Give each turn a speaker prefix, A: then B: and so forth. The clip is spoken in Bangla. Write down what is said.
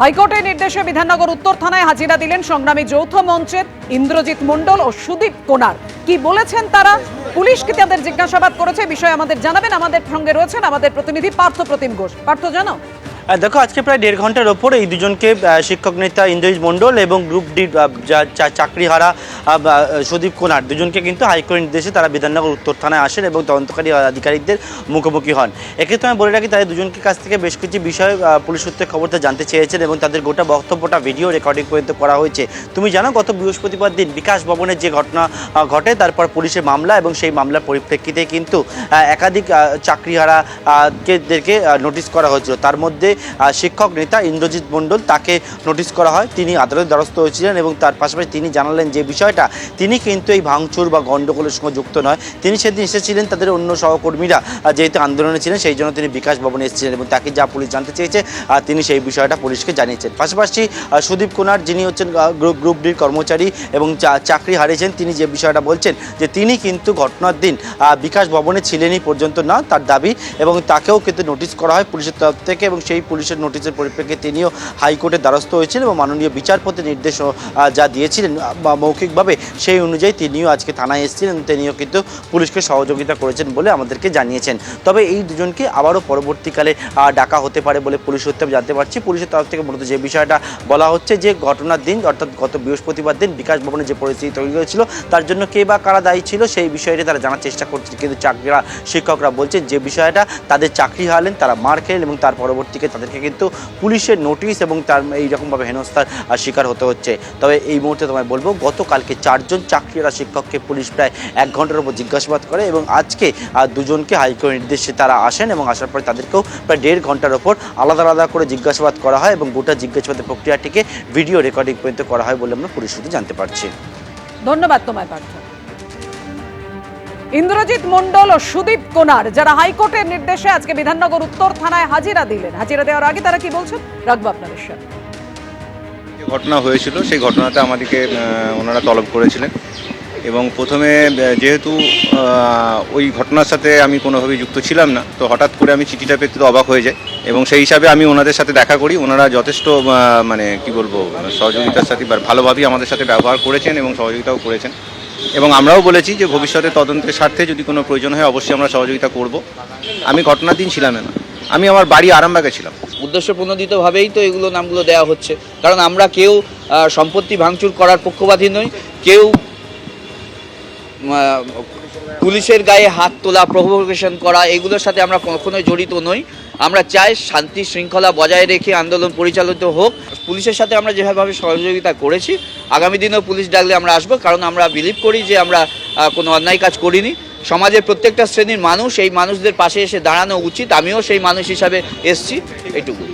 A: হাইকোর্টের নির্দেশে বিধাননগর উত্তর থানায় হাজিরা দিলেন সংগ্রামী যৌথ মঞ্চের ইন্দ্রজিৎ মণ্ডল ও সুদীপ কোনার। কি বলেছেন তারা, পুলিশ কি তাদের জিজ্ঞাসাবাদ করেছে, বিষয়ে আমাদের জানাবেন। আমাদের সঙ্গে রয়েছেন আমাদের প্রতিনিধি পার্থ প্রতিম ঘোষ। পার্থ, জানো
B: দেখো, আজকে প্রায় 1.5 ঘন্টার ওপর এই দুজনকে শিক্ষক নেতা ইন্দ্রজিৎ মণ্ডল এবং গ্রুপ ডি চাকরিহারা সুদীপ কোনার দুজনকে কিন্তু হাইকোর্টের নির্দেশে তারা বিধাননগর উত্তর থানায় আসেন এবং তদন্তকারী আধিকারিকদের মুখোমুখি হন। এক্ষেত্রে আমি বলে রাখি, তাদের দুজনকে কাছ থেকে বেশ কিছু বিষয় পুলিশ সূত্রে খবরটা জানতে চেয়েছেন এবং তাদের গোটা বক্তব্যটা ভিডিও রেকর্ডিং পর্যন্ত করা হয়েছে। তুমি জানো, গত বৃহস্পতিবার দিন বিকাশ ভবনের যে ঘটনা ঘটে, তারপর পুলিশের মামলা এবং সেই মামলার পরিপ্রেক্ষিতে কিন্তু একাধিক চাকরিহারাদেরকে নোটিশ করা হয়েছিল। তার মধ্যে শিক্ষক নেতা ইন্দ্রজিৎ মণ্ডল, তাকে নোটিশ করা হয়। তিনি আদালতের দ্বারস্থ হয়েছিলেন এবং তার পাশাপাশি তিনি জানালেন যে বিষয়টা, তিনি কিন্তু এই ভাঙচুর বা গণ্ডগোলের সঙ্গে যুক্ত নয়। তিনি সেদিন এসেছিলেন তাদের অন্য সহকর্মীরা যেহেতু আন্দোলনে ছিলেন, সেই জন্য তিনি বিকাশ ভবনে এসেছিলেন এবং তাকে যা পুলিশ জানতে চেয়েছে তিনি সেই বিষয়টা পুলিশকে জানিয়েছেন। পাশাপাশি সুদীপ কোনার, যিনি হচ্ছেন গ্রুপ ডির কর্মচারী এবং চাকরি হারিয়েছেন, তিনি যে বিষয়টা বলছেন যে তিনি কিন্তু ঘটনার দিন বিকাশ ভবনে ছিলেনই পর্যন্ত না, তার দাবি, এবং তাকেও কিন্তু নোটিশ করা হয় পুলিশের তরফ থেকে এবং সেই পুলিশের নোটিশের পরিপ্রেক্ষিতে তিনিও হাইকোর্টের দ্বারস্থ হয়েছিলেন এবং মাননীয় বিচারপতি নির্দেশ যা দিয়েছিলেন মৌখিকভাবে, সেই অনুযায়ী তিনিও আজকে থানায় এসেছিলেন। তিনিও কিন্তু পুলিশকে সহযোগিতা করেছেন বলে আমাদেরকে জানিয়েছেন। তবে এই দুজনকে আবারও পরবর্তীকালে ডাকা হতে পারে বলে পুলিশ সূত্রে জানতে পারছি। পুলিশের তরফ থেকে মূলত যে বিষয়টা বলা হচ্ছে যে ঘটনার দিন, অর্থাৎ গত বৃহস্পতিবার দিন বিকাশ ভবনে যে পরিস্থিতি তৈরি হয়েছিল, তার জন্য কে বা কারা দায়ী ছিল সেই বিষয়টি তারা জানার চেষ্টা করছে। কিন্তু শিক্ষকরা বলছেন যে বিষয়টা, তাদের চাকরি হারালেন, তারা মার খেলেন এবং তার পরবর্তীকে তাদেরকে কিন্তু পুলিশের নোটিশ এবং তার এইরকমভাবে হেনস্থার শিকার হতে হচ্ছে। তবে এই মুহূর্তে তোমায় বলবো, গতকালকে 4 জন চাকরিহারা শিক্ষককে পুলিশ প্রায় 1 ঘন্টার উপর জিজ্ঞাসাবাদ করে এবং আজকে দুজনকে হাইকোর্টের নির্দেশে তারা আসেন এবং আসার পরে তাদেরকেও প্রায় 1.5 ঘন্টার ওপর আলাদা আলাদা করে জিজ্ঞাসাবাদ করা হয় এবং গোটা জিজ্ঞাসাবাদের প্রক্রিয়াটিকে ভিডিও রেকর্ডিং পর্যন্ত করা হয় বলে আমরা পুলিশ সূত্রে জানতে পারছি।
A: ধন্যবাদ তোমায় পার্থ। ইন্দ্রজিৎ মণ্ডল ও সুদীপ কোনার, যারা হাইকোর্টের নির্দেশে আজকে বিধাননগর উত্তর থানায় হাজিরা দিলেন, হাজিরা দেওয়ার আগে তারা কি বলছেন রাখবো আপনাদের সাথে।
C: যে ঘটনা হয়েছিল সেই ঘটনাতে আমাদেরকে ওনারা তলব করেছিলেন এবং প্রথমে যেহেতু ওই ঘটনার সাথে আমি কোনোভাবেই যুক্ত ছিলাম না, তো হঠাৎ করে আমি চিঠিটা পেতে তো অবাক হয়ে যাই এবং সেই হিসাবে আমি ওনাদের সাথে দেখা করি। ওনারা যথেষ্ট মানে কি বলবো, সহযোগিতার সাথে বা ভালোভাবেই আমাদের সাথে ব্যবহার করেছেন এবং সহযোগিতাও করেছেন এবং আমরাও বলেছি যে ভবিষ্যতে তদন্তের স্বার্থে যদি কোনো প্রয়োজন হয় অবশ্যই আমরা সহযোগিতা করব। আমি ঘটনার দিন ছিলাম না, আমি আমার বাড়ি আরামবাগে ছিলাম।
D: উদ্দেশ্য প্রণোদিতভাবেই তো এগুলো নামগুলো দেওয়া হচ্ছে, কারণ আমরা কেউ সম্পত্তি ভাঙচুর করার পক্ষপাতী নই, কেউ পুলিশের গায়ে হাত তোলা, প্রভোকেশন করা, এগুলোর সাথে আমরা কখনোই জড়িত নই। আমরা চাই শান্তি শৃঙ্খলা বজায় রেখে আন্দোলন পরিচালিত হোক। পুলিশের সাথে আমরা যেভাবে সহযোগিতা করেছি, আগামী দিনেও পুলিশ ডাকলে আমরা আসবো, কারণ আমরা বিলিভ করি যে আমরা কোনো অন্যায় কাজ করিনি। সমাজের প্রত্যেকটা শ্রেণীর মানুষ, এই মানুষদের পাশে এসে দাঁড়ানো উচিত। আমিও সেই মানুষ হিসাবে এসছি, এইটুকু।